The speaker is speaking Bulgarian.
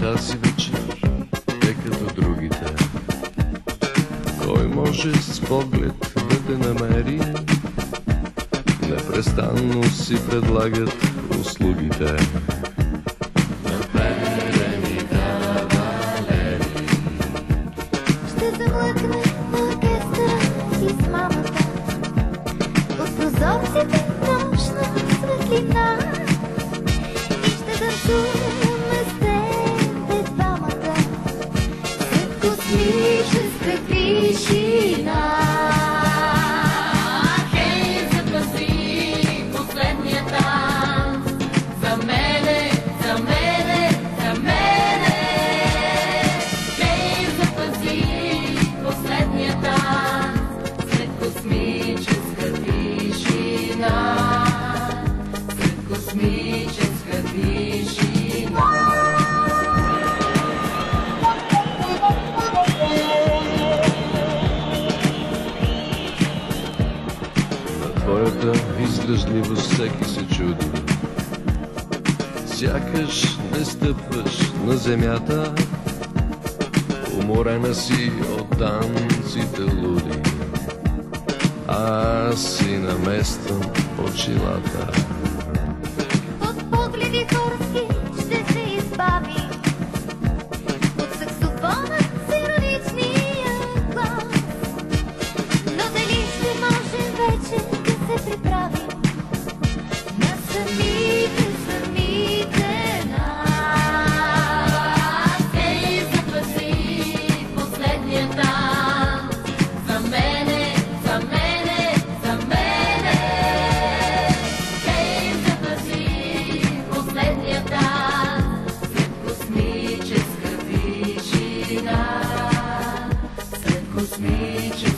Тази вечер е като другите. Кой може с поглед да те намери? Непрестанно си предлагат услугите. Наперени кавалери. Ще замлъкне оркестъра и с мамата. От прозорците нощна светлина. И ще танцуваме с теб двамата сред космическа тишина. Хей, запази последния танц за мене, за мене, за мене. Хей, запази последния танц сред космическа тишина, сред космическа тишина. Твоята издръжливост всеки се чуди. Сякаш не стъпваш на земята. Уморена си от танците луди. Аз си намествам очилата. От погледи хорски ще се избави. От саксофона с ироничния глас. Но дали ще можем вече да се приправим на самите нас? Хей, запази последния танц за мене, за мене, за мене. Хей, запази последния танц сред космическа тишина, сред космическа